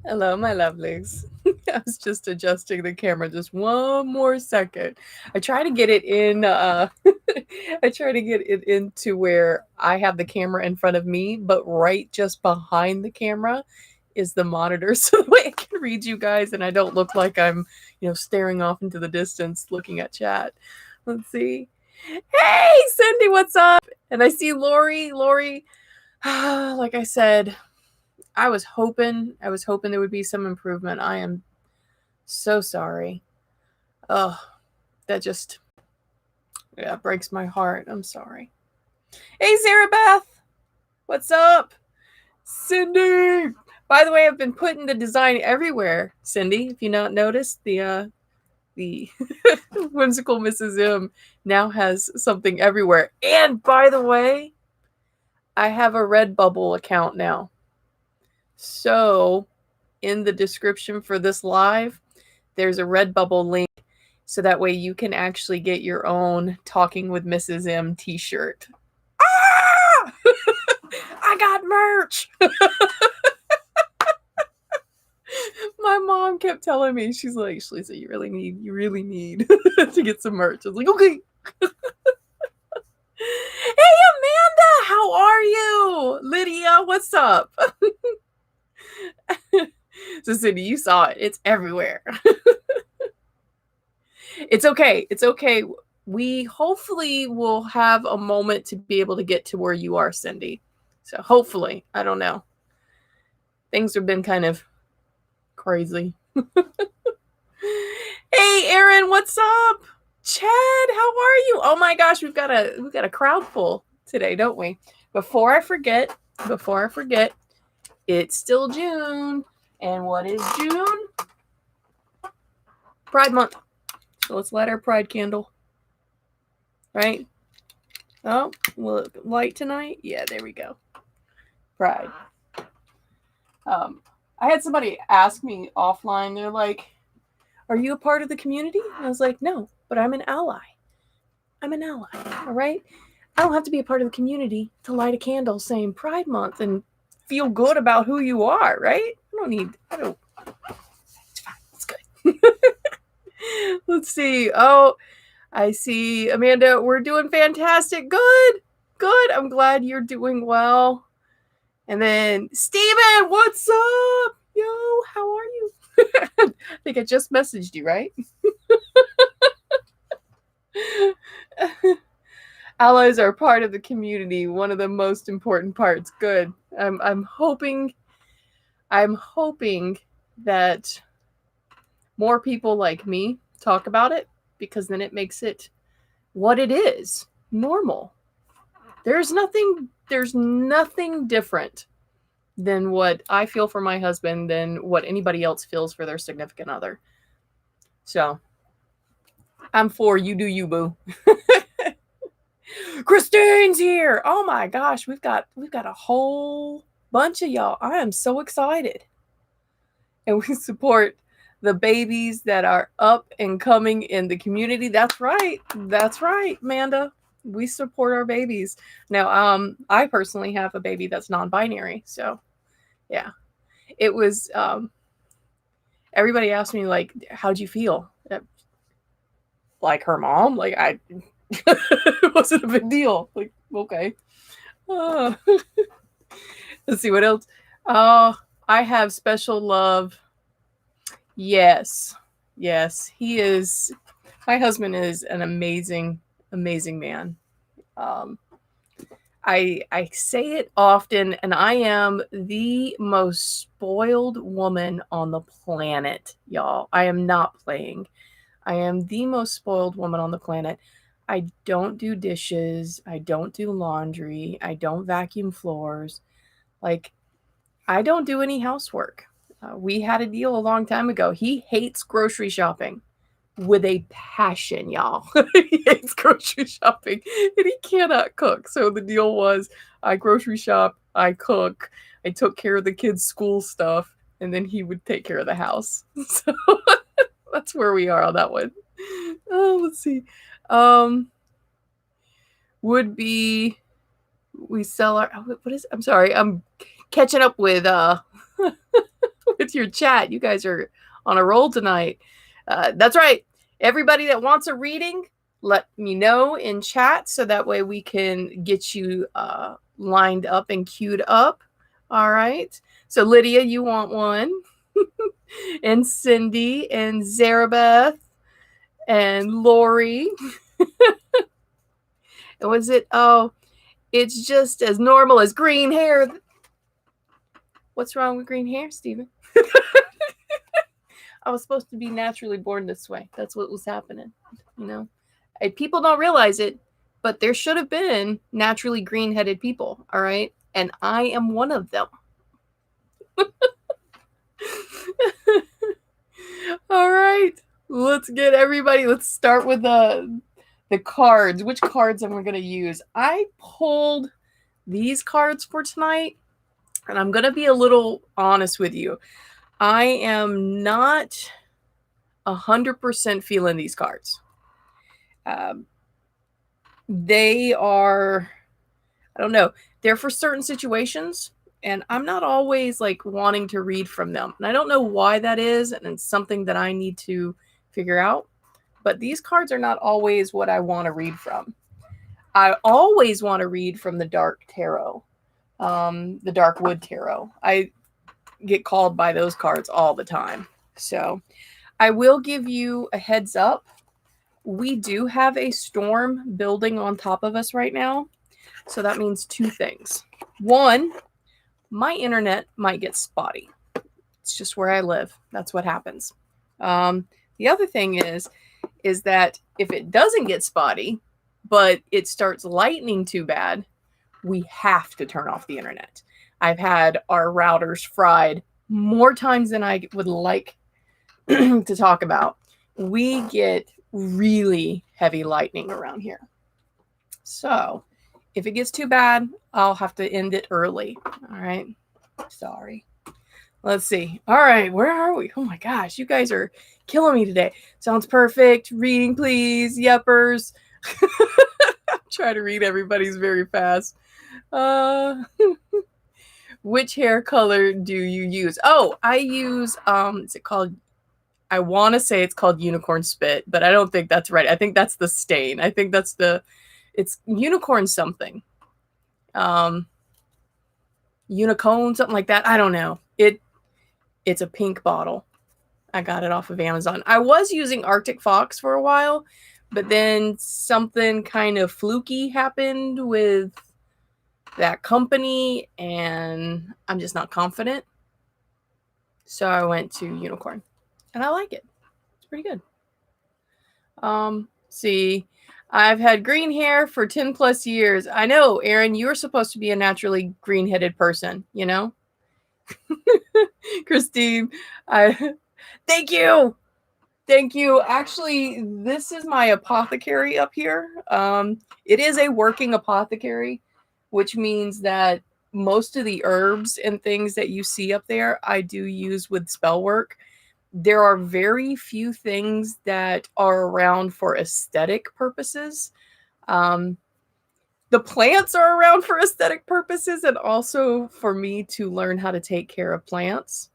Hello, my lovelies. I was just adjusting the camera just one more second. I try to get it in I try to get it into where I have the camera in front of me, but right just behind the camera is the monitor so the way I can read you guys and I don't look like I'm, staring off into the distance looking at chat. Let's see. Hey, Cindy, what's up? And I see Lori. Lori, like I said, I was hoping there would be some improvement. I am so sorry. Oh, that just breaks my heart. I'm sorry. Hey, Sarah Beth, what's up? Cindy. By the way, I've been putting the design everywhere. Cindy, if you not noticed, the whimsical Mrs. M now has something everywhere. And by the way, I have a Redbubble account now. So, in the description for this live, there's a Redbubble link so that way you can actually get your own Talking with Mrs. M t-shirt. Ah! I got merch. My mom kept telling me, she's like, Shlisa, you really need to get some merch. I was like, okay. Hey, Amanda, how are you? Lydia, what's up? So, Cindy, you saw it. It's everywhere. It's okay. It's okay. We hopefully will have a moment to be able to get to where you are, Cindy. So hopefully, I don't know. Things have been kind of crazy. Hey, Aaron, what's up? Chad, how are you? Oh my gosh, we've got a crowd full today, don't we? Before I forget, it's still June. And what is June? Pride Month. So let's light our pride candle. Right? Oh, will it light tonight? Yeah, there we go. Pride. I had somebody ask me offline, they're like, are you a part of the community? And I was like, no, but I'm an ally. I'm an ally, all right? I don't have to be a part of the community to light a candle saying Pride Month and feel good about who you are, right? It's fine, it's good. Let's see. Oh, I see, Amanda, we're doing fantastic. Good. I'm glad you're doing well. And then, Steven, what's up? Yo, how are you? I think I just messaged you, right? Allies are part of the community, one of the most important parts. Good. I'm hoping that more people like me talk about it because then it makes it what it is, normal. There's nothing different than what I feel for my husband than what anybody else feels for their significant other. So, I'm for you do you, boo. Christine's here. Oh my gosh, we've got a whole bunch of y'all. I am so excited. And we support the babies that are up and coming in the community. That's right, Amanda. We support our babies. Now, I personally have a baby that's non-binary, so yeah. It was everybody asked me like, how'd you feel? Like her mom? Like it wasn't a big deal. Like, okay. Let's see what else. I have special love. Yes. He is. My husband is an amazing man. I say it often, and I am the most spoiled woman on the planet, y'all. I am not playing. I am the most spoiled woman on the planet. I don't do dishes. I don't do laundry. I don't vacuum floors. Like, I don't do any housework. We had a deal a long time ago. He hates grocery shopping with a passion, y'all. He hates grocery shopping and he cannot cook. So the deal was I grocery shop, I cook, I took care of the kids' school stuff, and then he would take care of the house. So that's where we are on that one. Oh, let's see. Would be we sell our what is I'm sorry, I'm catching up with with your chat. You guys are on a roll tonight. That's right. Everybody that wants a reading, let me know in chat so that way we can get you lined up and queued up. All right. So Lydia, you want one. And Cindy and Zarabeth and Lori. Was it? Oh, it's just as normal as green hair. What's wrong with green hair, Stephen? I was supposed to be naturally born this way. That's what was happening, you know? And people don't realize it, but there should have been naturally green-headed people, all right? And I am one of them. All right. Let's get everybody. Let's start with the cards. Which cards am I going to use? I pulled these cards for tonight, and I'm going to be a little honest with you. I am not 100% feeling these cards. They are, I don't know, they're for certain situations, and I'm not always like wanting to read from them. And I don't know why that is, and it's something that I need to figure out. But these cards are not always what I want to read from. I always want to read from the Dark Tarot, the Dark Wood Tarot. I get called by those cards all the time. So I will give you a heads up. We do have a storm building on top of us right now. So that means two things. One, my internet might get spotty. It's just where I live. That's what happens. The other thing is that if it doesn't get spotty, but it starts lightning too bad, we have to turn off the internet. I've had our routers fried more times than I would like to talk about. We get really heavy lightning around here. So if it gets too bad, I'll have to end it early. All right. Sorry. Let's see. All right. Where are we? Oh my gosh. You guys are killing me today. Sounds perfect. Reading, please. Yeppers. Try to read everybody's very fast. Which hair color do you use? Oh, I use, is it called, I want to say it's called unicorn spit, but I don't think that's right. I think that's the stain. I think that's it's unicorn something. Unicorn, something like that. I don't know. It's a pink bottle. I got it off of Amazon. I was using Arctic Fox for a while, but then something kind of fluky happened with that company, and I'm just not confident. So I went to Unicorn, and I like it. It's pretty good. See, I've had green hair for 10 plus years. I know, Aaron, you're supposed to be a naturally green-headed person, you know? Christine, thank you. Thank you. Actually, this is my apothecary up here. It is a working apothecary, which means that most of the herbs and things that you see up there, I do use with spell work. There are very few things that are around for aesthetic purposes. The plants are around for aesthetic purposes and also for me to learn how to take care of plants.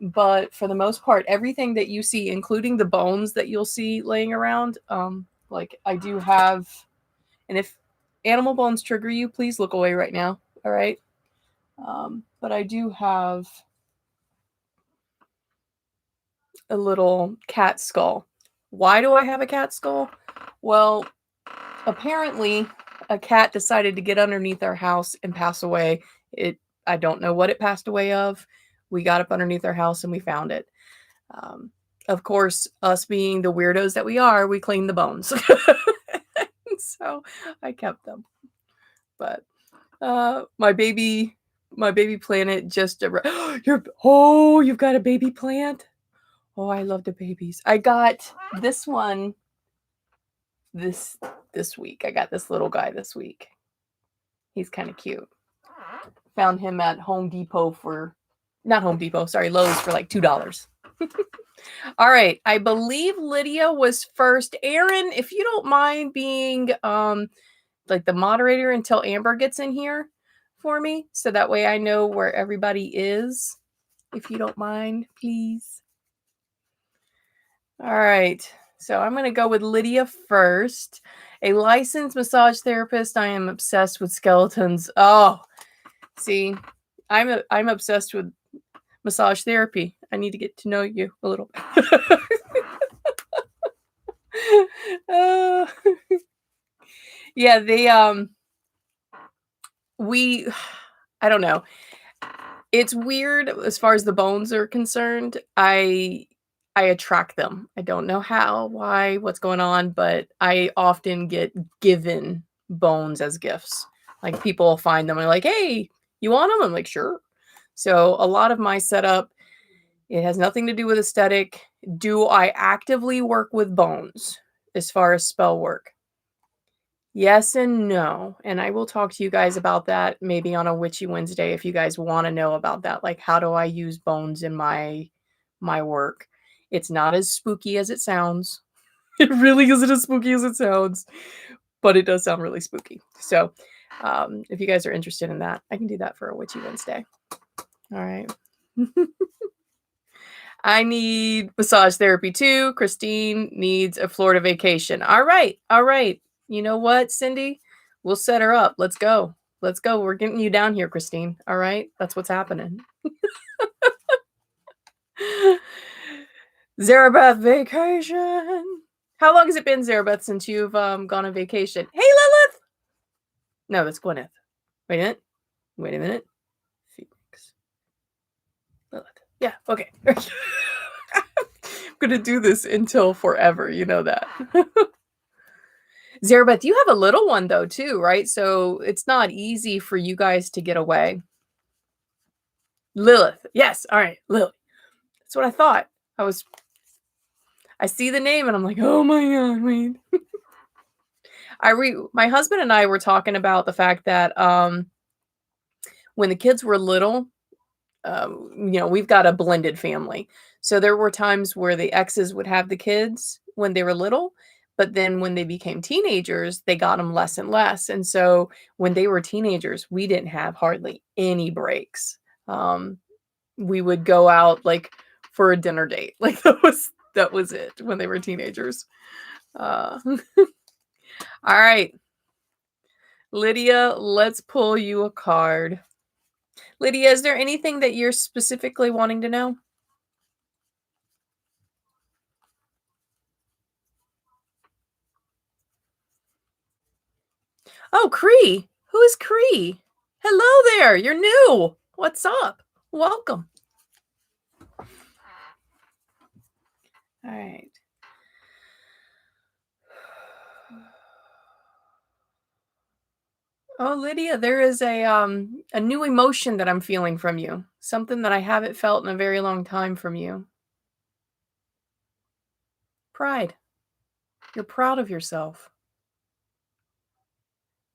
But for the most part, everything that you see, including the bones that you'll see laying around, like I do have, and if animal bones trigger you, please look away right now. All right. But I do have a little cat skull. Why do I have a cat skull? Well, apparently a cat decided to get underneath our house and pass away. I don't know what it passed away of. We got up underneath our house and we found it. Of course, us being the weirdos that we are, we cleaned the bones. So I kept them. But my baby planet just you've got a baby plant? Oh, I love the babies. I got this one this week. I got this little guy this week. He's kind of cute. Found him at Lowe's for like $2. All right. I believe Lydia was first. Aaron, if you don't mind being like the moderator until Amber gets in here for me, so that way I know where everybody is if you don't mind, please. All right. So I'm going to go with Lydia first. A licensed massage therapist. I am obsessed with skeletons. Oh, see, I'm obsessed with massage therapy. I need to get to know you a little bit. uh, yeah, we I don't know. It's weird as far as the bones are concerned. I attract them. I don't know how, why, what's going on, but I often get given bones as gifts. Like people find them and are like, "Hey, you want them?" I'm like, "Sure." So a lot of my setup, it has nothing to do with aesthetic. Do I actively work with bones as far as spell work? Yes and no. And I will talk to you guys about that maybe on a Witchy Wednesday if you guys want to know about that. Like how do I use bones in my work? It's not as spooky as it sounds. It really isn't as spooky as it sounds, but it does sound really spooky. So, if you guys are interested in that, I can do that for a Witchy Wednesday. All right. I need massage therapy too. Christine needs a Florida vacation. All right. All right. You know what, Cindy? We'll set her up. Let's go. Let's go. We're getting you down here, Christine. All right. That's what's happening. Zarabeth vacation. How long has it been, Zarabeth, since you've gone on vacation? Hey, Lilith. No, that's Gwyneth. Wait a minute. Wait a minute. Phoenix. Lilith. Yeah. Okay. I'm gonna do this until forever. You know that. Zarabeth, you have a little one though too, right? So it's not easy for you guys to get away. Lilith. Yes. All right. Lilith. That's what I thought. I see the name and I'm like, oh my God, wait. My husband and I were talking about the fact that when the kids were little, we've got a blended family. So there were times where the exes would have the kids when they were little, but then when they became teenagers, they got them less and less. And so when they were teenagers, we didn't have hardly any breaks. We would go out like for a dinner date. Like that was it when they were teenagers. All right. Lydia, let's pull you a card. Lydia, is there anything that you're specifically wanting to know? Oh, Cree. Who is Cree? Hello there. You're new. What's up? Welcome. All right. Oh, Lydia, there is a new emotion that I'm feeling from you. Something that I haven't felt in a very long time from you. Pride. You're proud of yourself.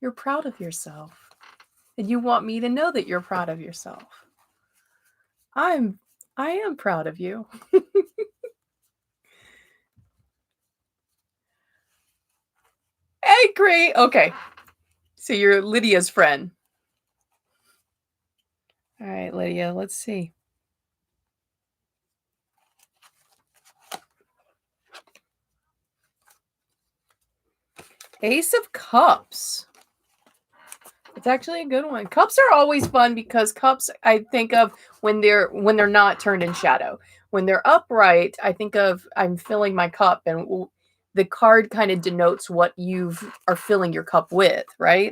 You're proud of yourself. And you want me to know that you're proud of yourself. I am proud of you. Hey, great. Okay. So you're Lydia's friend. All right, Lydia, let's see. Ace of Cups. It's actually a good one. Cups are always fun because cups I think of when they're not turned in shadow. When they're upright, I think of I'm filling my cup, and the card kind of denotes what you are filling your cup with, right?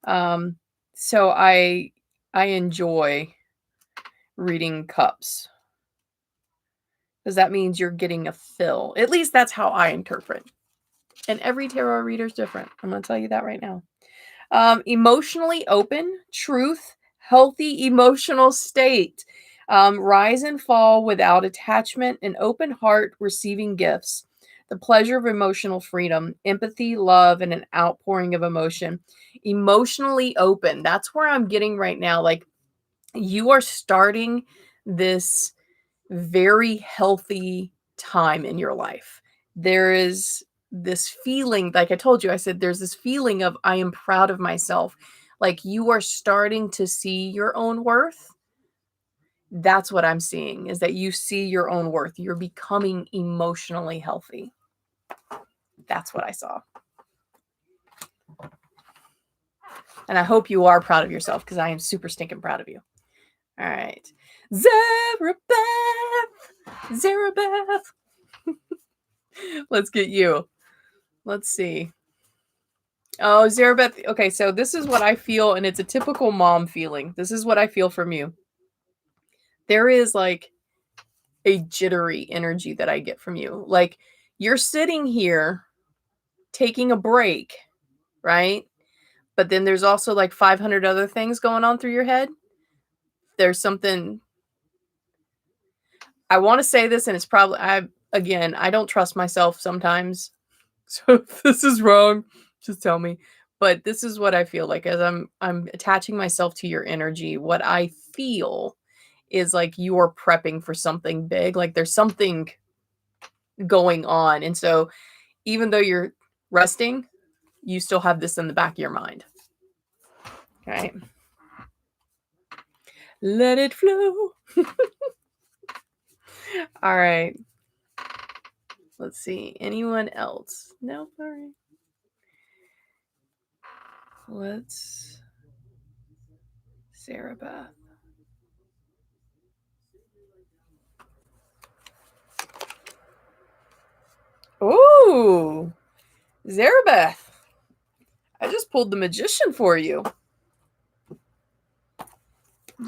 So I enjoy reading cups because that means you're getting a fill. At least that's how I interpret. And every tarot reader is different. I'm going to tell you that right now. Emotionally open, truth, healthy emotional state. Rise and fall without attachment, an open heart, receiving gifts. The pleasure of emotional freedom, empathy, love, and an outpouring of emotion. Emotionally open. That's where I'm getting right now. Like you are starting this very healthy time in your life. There is this feeling, like I told you, I said, there's this feeling of I am proud of myself. Like you are starting to see your own worth. That's what I'm seeing, is that you see your own worth. You're becoming emotionally healthy. That's what I saw. And I hope you are proud of yourself, because I am super stinking proud of you. All right. Zarabeth. Let's get you. Let's see. Oh, Zarabeth. Okay, so this is what I feel, and it's a typical mom feeling. This is what I feel from you. There is like a jittery energy that I get from you. Like, you're sitting here taking a break, right? But then there's also like 500 other things going on through your head. There's something, I want to say this, and it's probably, I don't trust myself sometimes. So if this is wrong, just tell me. But this is what I feel like as I'm attaching myself to your energy. What I feel is like you are prepping for something big. Like there's something going on. And so even though you're resting, you still have this in the back of your mind. All right. Let it flow. All right. Let's see. Anyone else? No? All right. Let's Sarah Beth. Ooh, Zarabeth. I just pulled the magician for you.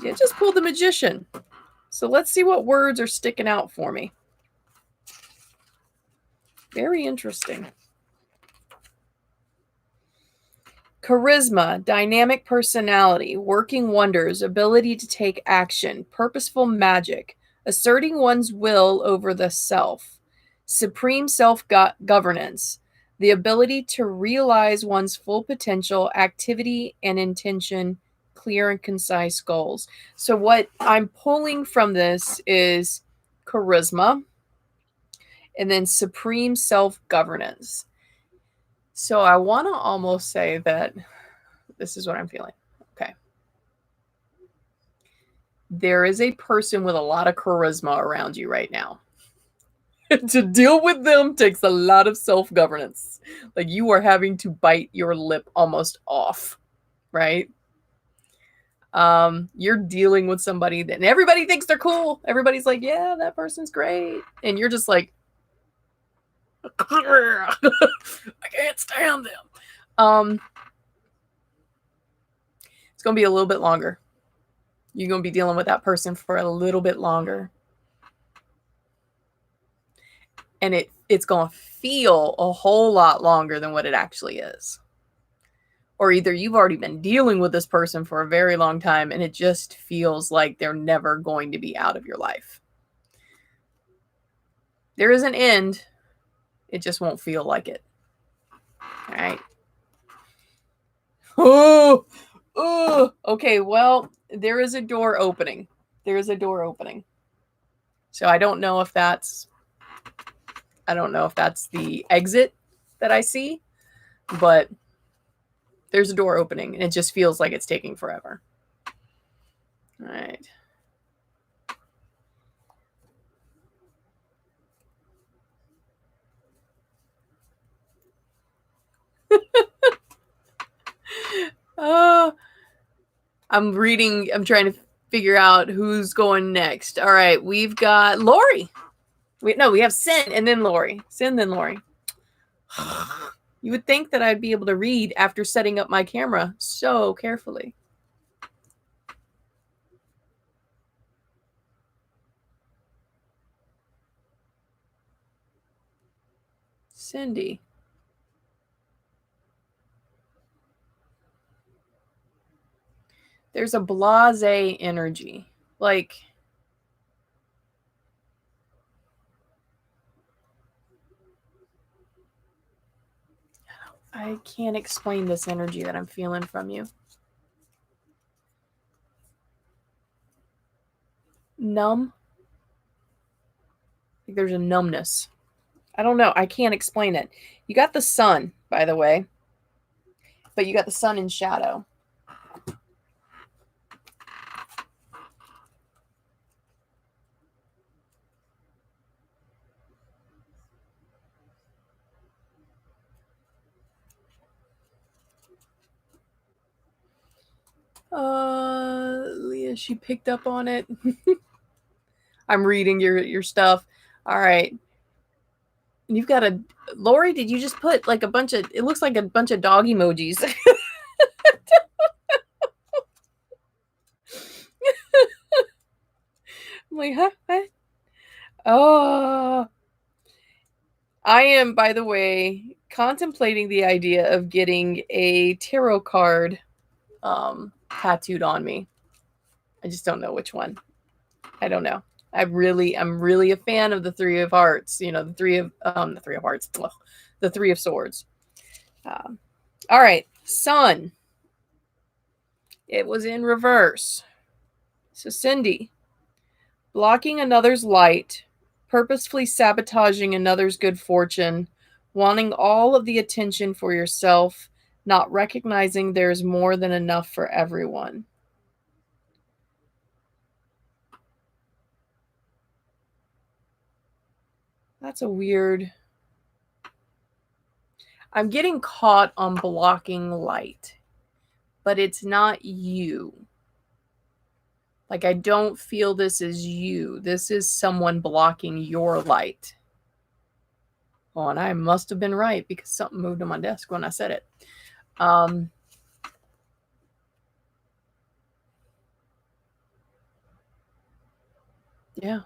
You just pulled the magician. So let's see what words are sticking out for me. Very interesting. Charisma, dynamic personality, working wonders, ability to take action, purposeful magic, asserting one's will over the self, supreme self-governance, the ability to realize one's full potential, activity and intention, clear and concise goals. So what I'm pulling from this is charisma and then supreme self-governance. So I want to almost say that this is what I'm feeling. Okay. There is a person with a lot of charisma around you right now. To deal with them takes a lot of self-governance. Like you are having to bite your lip almost off, right? You're dealing with somebody that, and everybody thinks they're cool. Everybody's like, yeah, that person's great. And you're just like, I can't stand them. It's going to be a little bit longer. You're going to be dealing with that person for a little bit longer. And it's going to feel a whole lot longer than what it actually is. Or either you've already been dealing with this person for a very long time and it just feels like they're never going to be out of your life. There is an end. It just won't feel like it. All right. Oh, okay. Well, there is a door opening. There is a door opening. So I don't know if that's the exit that I see, but there's a door opening and it just feels like it's taking forever. All right. I'm trying to figure out who's going next. All right, we've got Lori. We have Sin and then Lori. Sin, then Lori. You would think that I'd be able to read after setting up my camera so carefully. Cindy. There's a blasé energy. Like, I can't explain this energy that I'm feeling from you. Numb. Like there's a numbness. I don't know. I can't explain it. You got the sun, by the way, but you got the sun in shadow. Leah, she picked up on it. I'm reading your stuff. All right. You've got a Lori, did you just put like a bunch of it looks like a bunch of dog emojis. I'm like, huh? What? Oh, I am, by the way, contemplating the idea of getting a tarot card tattooed on me. I just don't know which one. I don't know. I'm really a fan of the Three of Hearts. You know, the Three of Hearts, ugh, the Three of Swords. All right, Sun. It was in reverse. So Cindy, blocking another's light, purposefully sabotaging another's good fortune, wanting all of the attention for yourself, not recognizing there's more than enough for everyone. That's a weird. I'm getting caught on blocking light, but it's not you. Like, I don't feel this is you. This is someone blocking your light. Oh, and I must have been right because something moved on my desk when I said it. Yeah.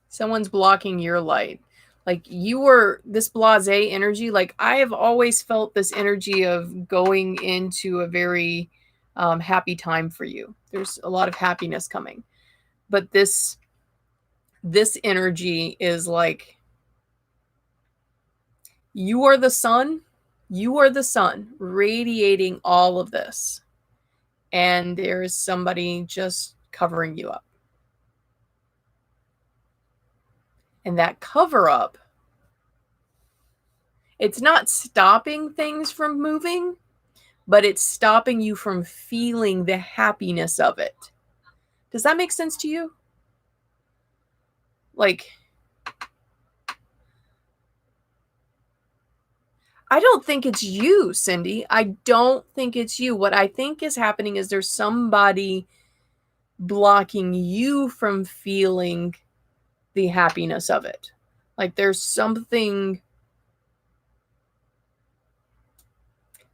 Someone's blocking your light. Like, you were this blasé energy. Like, I have always felt this energy of going into a very happy time for you. There's a lot of happiness coming. But this energy is like, you are the sun. You are the sun radiating all of this. And there is somebody just covering you up. And that cover up, it's not stopping things from moving, but it's stopping you from feeling the happiness of it. Does that make sense to you? Like, I don't think it's you, Cindy. I don't think it's you. What I think is happening is there's somebody blocking you from feeling the happiness of it. Like, there's something.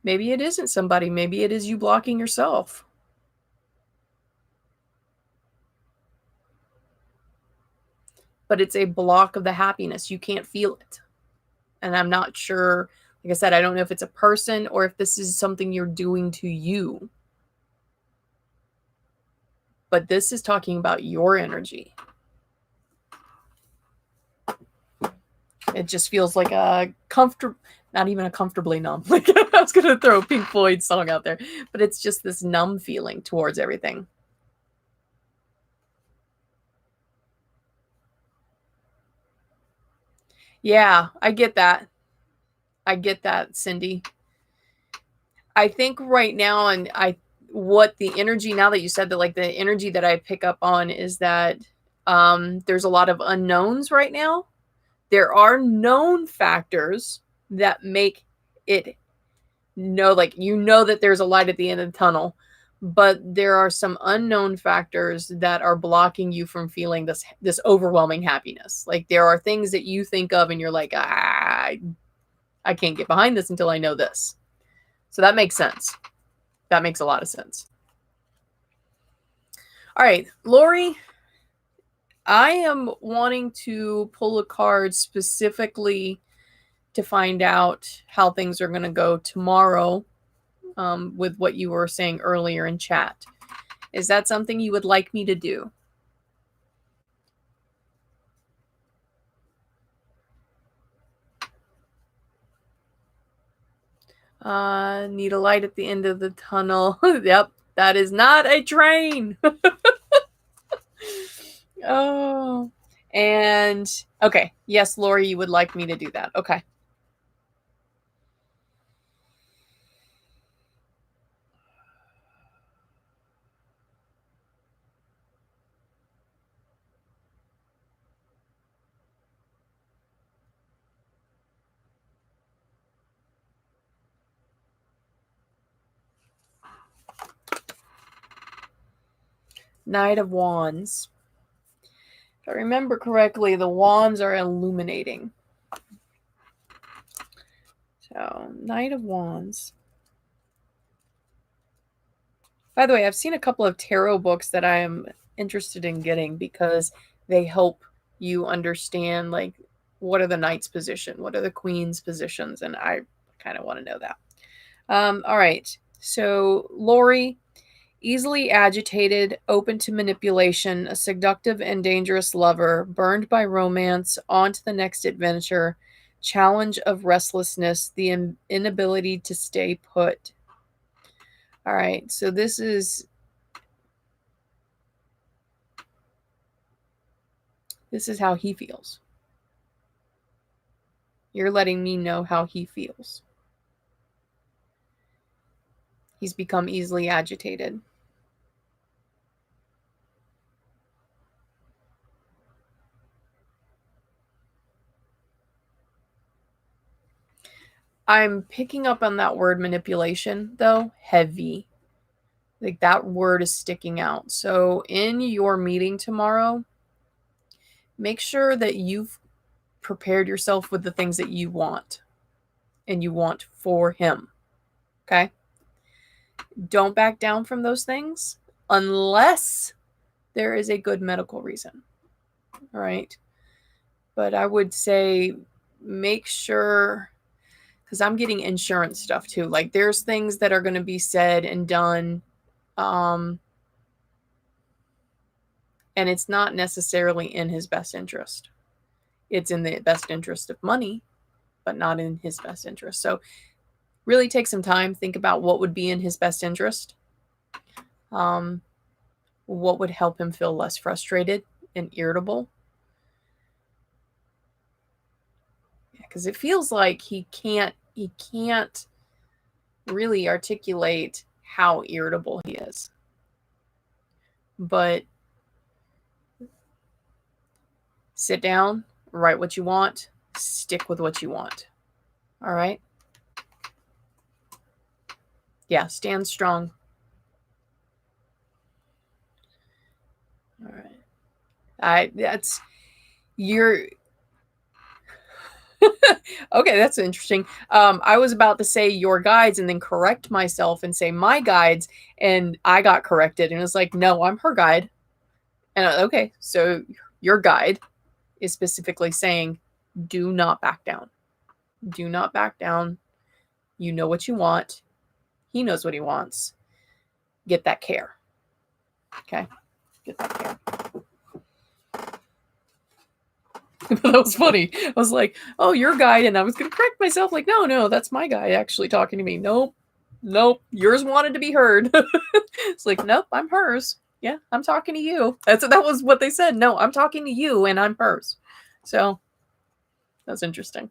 Maybe it isn't somebody. Maybe it is you blocking yourself. But it's a block of the happiness. You can't feel it. And I'm not sure, like I said, I don't know if it's a person or if this is something you're doing to you. But this is talking about your energy. It just feels like a comfortable, not even a comfortably numb. Like, I was going to throw a Pink Floyd song out there, but it's just this numb feeling towards everything. Yeah, I get that. I get that, Cindy. I think right now, and what the energy, now that you said that, like, the energy that I pick up on is that there's a lot of unknowns right now. There are known factors that make it like, you know that there's a light at the end of the tunnel, but there are some unknown factors that are blocking you from feeling this overwhelming happiness. Like, there are things that you think of and you're like, I can't get behind this until I know this. So that makes sense. That makes a lot of sense. All right, Lori, I am wanting to pull a card specifically to find out how things are going to go tomorrow, with what you were saying earlier in chat. Is that something you would like me to do? Need a light at the end of the tunnel. Yep, that is not a train. Oh, and okay. Yes, Lori, you would like me to do that. Okay. Knight of Wands. If I remember correctly, the wands are illuminating. So, Knight of Wands. By the way, I've seen a couple of tarot books that I am interested in getting because they help you understand, like, what are the knight's position? What are the queen's positions? And I kind of want to know that. All right. So, Lori, easily agitated, open to manipulation, a seductive and dangerous lover, burned by romance, on to the next adventure, challenge of restlessness, the inability to stay put. All right. So, this is how he feels. You're letting me know how he feels. He's become easily agitated. I'm picking up on that word manipulation, though, heavy. Like, that word is sticking out. So in your meeting tomorrow, make sure that you've prepared yourself with the things that you want and you want for him. Okay? Don't back down from those things unless there is a good medical reason. All right? But I would say make sure, because I'm getting insurance stuff too. Like, there's things that are going to be said and done, and it's not necessarily in his best interest. It's in the best interest of money, but not in his best interest. So really take some time, think about what would be in his best interest. What would help him feel less frustrated and irritable. Because it feels like he can't really articulate how irritable he is. But sit down, write what you want, stick with what you want. All right? Yeah, stand strong. All right. That's your okay, that's interesting. I was about to say your guides and then correct myself and say my guides, and I got corrected and it was like, no, I'm her guide. And okay, so your guide is specifically saying, do not back down. Do not back down. You know what you want. He knows what he wants. Get that care. Okay? Get that care. That was funny. I was like, oh, your guide. And I was going to correct myself. Like, no, that's my guy actually talking to me. Nope. Yours wanted to be heard. It's like, nope, I'm hers. Yeah, I'm talking to you. That was what they said. No, I'm talking to you and I'm hers. So that's interesting.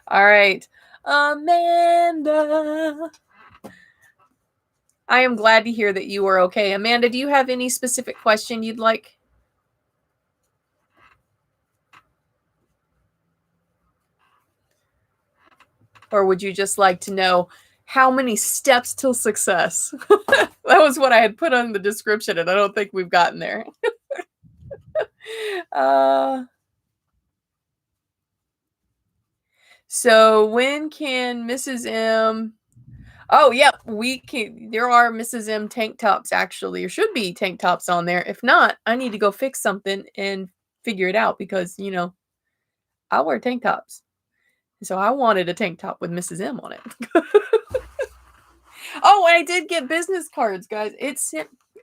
All right. Amanda. I am glad to hear that you are okay. Amanda, do you have any specific question you'd like? Or would you just like to know how many steps till success? That was what I had put on the description, and I don't think we've gotten there. So when can Mrs. M... Oh, yeah, we can. There are Mrs. M tank tops, actually. There should be tank tops on there. If not, I need to go fix something and figure it out because, I wear tank tops. So I wanted a tank top with Mrs. M on it. Oh, I did get business cards, guys.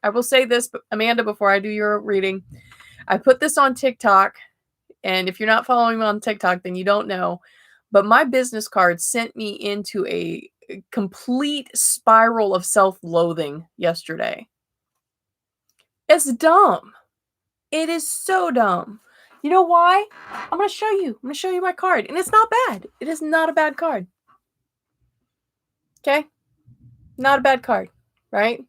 I will say this, Amanda, before I do your reading. I put this on TikTok, and if you're not following me on TikTok, then you don't know. But my business card sent me into a complete spiral of self-loathing yesterday. It's dumb. It is so dumb. You know why? I'm going to show you. I'm going to show you my card. And it's not bad. It is not a bad card. Okay? Not a bad card, right?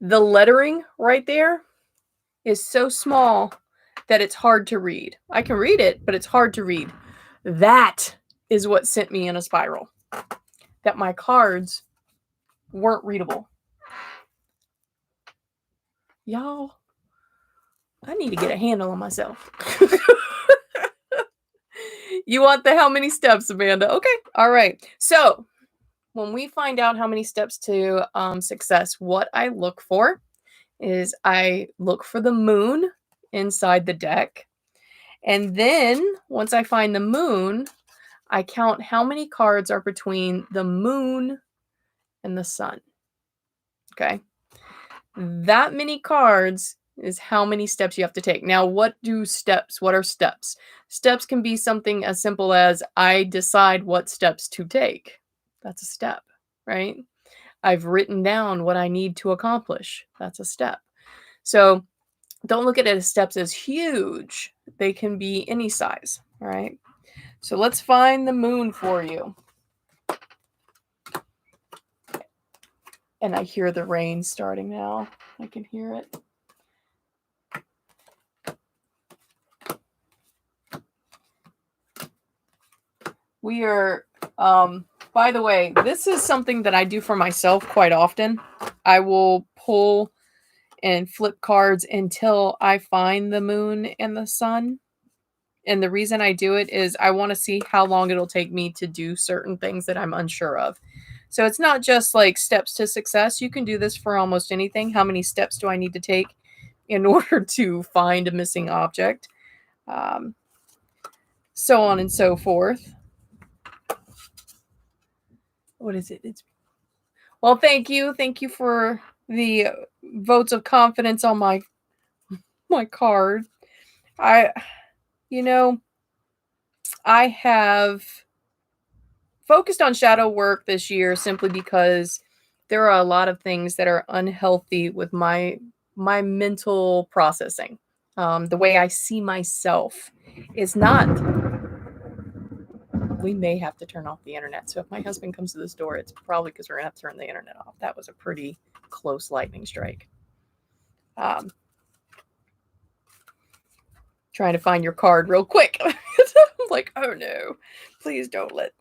The lettering right there is so small that it's hard to read. I can read it, but it's hard to read. That is what sent me in a spiral. That my cards weren't readable. Y'all, I need to get a handle on myself. You want the how many steps, Amanda? Okay. All right. So when we find out how many steps to success, what I look for is I look for the moon inside the deck. And then once I find the moon, I count how many cards are between the moon and the sun. Okay. That many cards is how many steps you have to take. Now, what are steps? Steps can be something as simple as I decide what steps to take. That's a step, right? I've written down what I need to accomplish. That's a step. So don't look at it as steps as huge. They can be any size, all right? So let's find the moon for you. And I hear the rain starting now. I can hear it. We are, by the way, this is something that I do for myself quite often. I will pull and flip cards until I find the moon and the sun. And the reason I do it is I want to see how long it'll take me to do certain things that I'm unsure of. So it's not just like steps to success. You can do this for almost anything. How many steps do I need to take in order to find a missing object? So on and so forth. What is it? Well, thank you. Thank you for the votes of confidence on my card. I have focused on shadow work this year simply because there are a lot of things that are unhealthy with my mental processing. The way I see myself is not. We may have to turn off the internet. So if my husband comes to this door, it's probably because we're going to have to turn the internet off. That was a pretty close lightning strike. Trying to find your card real quick. I'm like, oh no, please don't let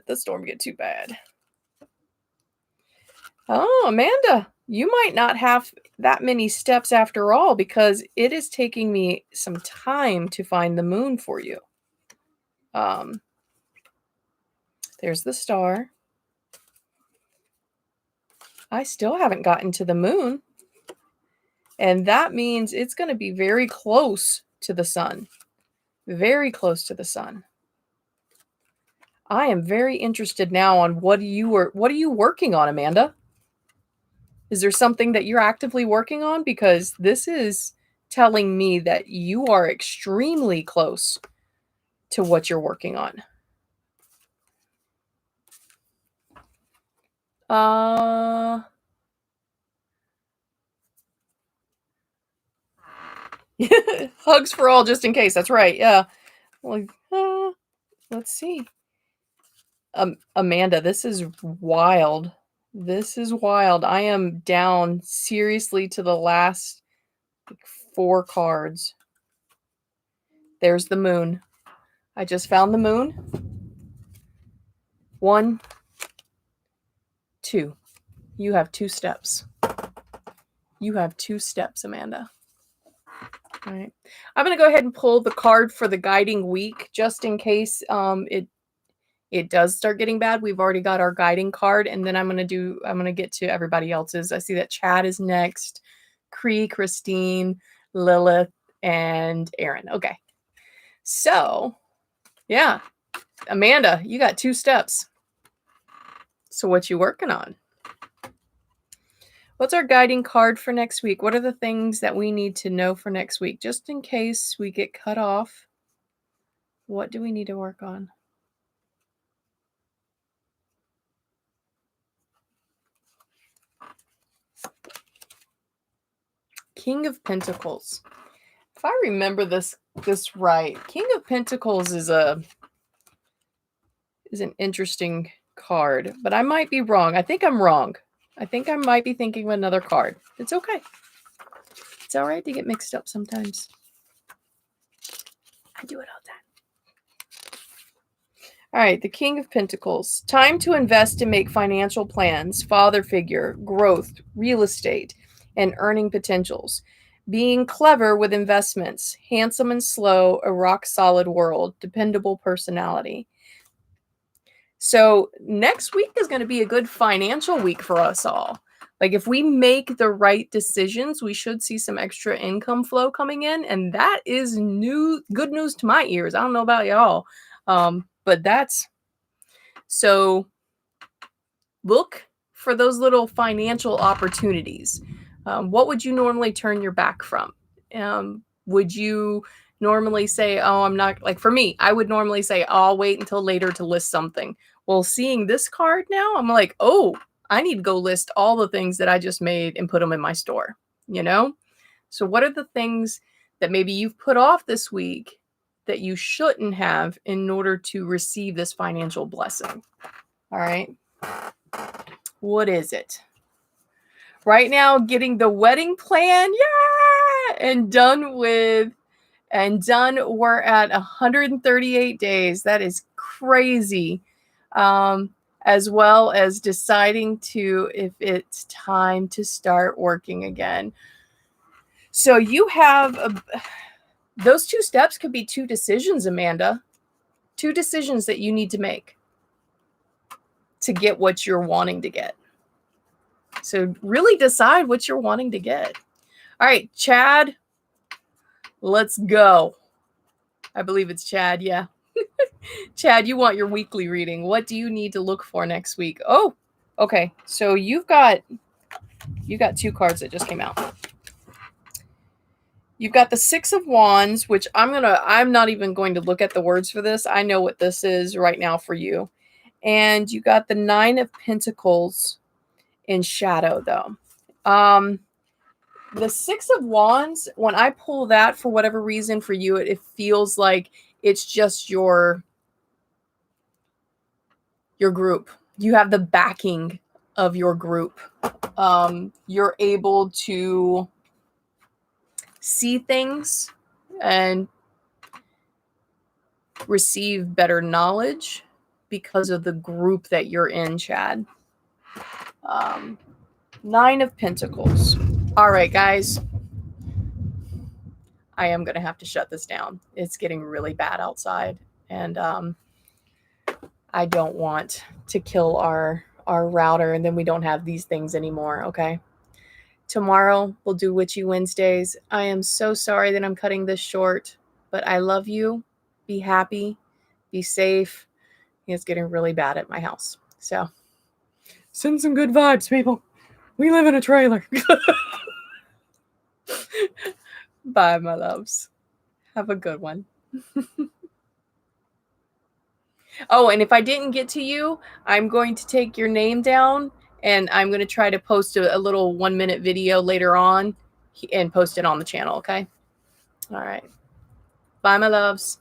the storm get too bad. Oh, Amanda, you might not have that many steps after all, because it is taking me some time to find the moon for you. There's the star. I still haven't gotten to the moon. And that means it's going to be very close to the sun. Very close to the sun. I am very interested now on what are you working on, Amanda? Is there something that you're actively working on? Because this is telling me that you are extremely close to what you're working on. Hugs for all, just in case. That's right. Yeah. Well, let's see. Amanda, this is wild. This is wild. I am down seriously to the last 4 cards. There's the moon. I just found the moon. 1, 2. You have 2 steps. You have 2 steps, Amanda. All right. I'm going to go ahead and pull the card for the guiding week just in case it does start getting bad. We've already got our guiding card, and then I'm going to get to everybody else's. I see that Chad is next. Cree, Christine, Lilith, and Aaron. Okay. So, yeah. Amanda, you got 2 steps. So what you working on? What's our guiding card for next week? What are the things that we need to know for next week? Just in case we get cut off, what do we need to work on? King of Pentacles. If I remember this right, King of Pentacles is an interesting card, but I might be wrong. I think I'm wrong. I think I might be thinking of another card. It's okay. It's all right to get mixed up sometimes. I do it all the time. All right, the King of Pentacles. Time to invest and make financial plans, father figure, growth, real estate. and earning potentials. Being clever with investments, handsome and slow, a rock solid world, dependable personality. So next week is going to be a good financial week for us all. Like if we make the right decisions, we should see some extra income flow coming in, and that is good news to my ears. I don't know about y'all, but that's so. Look for those little financial opportunities. What would you normally turn your back from? Would you normally say, oh, I'm not, like for me, I would normally say, oh, I'll wait until later to list something. Well, seeing this card now, I'm like, oh, I need to go list all the things that I just made and put them in my store, you know? So, what are the things that maybe you've put off this week that you shouldn't have in order to receive this financial blessing? All right. What is it? Right now, getting the wedding plan, yeah, and done. We're at 138 days. That is crazy. As well as deciding if it's time to start working again. So you have those two steps could be two decisions, Amanda. Two decisions that you need to make to get what you're wanting to get. So really decide what you're wanting to get. All right, Chad, let's go. I believe it's Chad, yeah. Chad, you want your weekly reading. What do you need to look for next week? Oh, okay. So you got two cards that just came out. You've got the Six of Wands, which I'm not even going to look at the words for this. I know what this is right now for you. And you got the Nine of Pentacles in shadow, though. The Six of Wands, when I pull that for whatever reason for you, it feels like it's just your group. You have the backing of your group. You're able to see things and receive better knowledge because of the group that you're in, Chad. Nine of Pentacles. All right, guys. I am going to have to shut this down. It's getting really bad outside. And I don't want to kill our router and then we don't have these things anymore, okay? Tomorrow we'll do Witchy Wednesdays. I am so sorry that I'm cutting this short, but I love you. Be happy. Be safe. It's getting really bad at my house. So send some good vibes, people. We live in a trailer. Bye, my loves. Have a good one. Oh, and if I didn't get to you, I'm going to take your name down and I'm going to try to post a little 1-minute video later on and post it on the channel, okay? All right. Bye, my loves.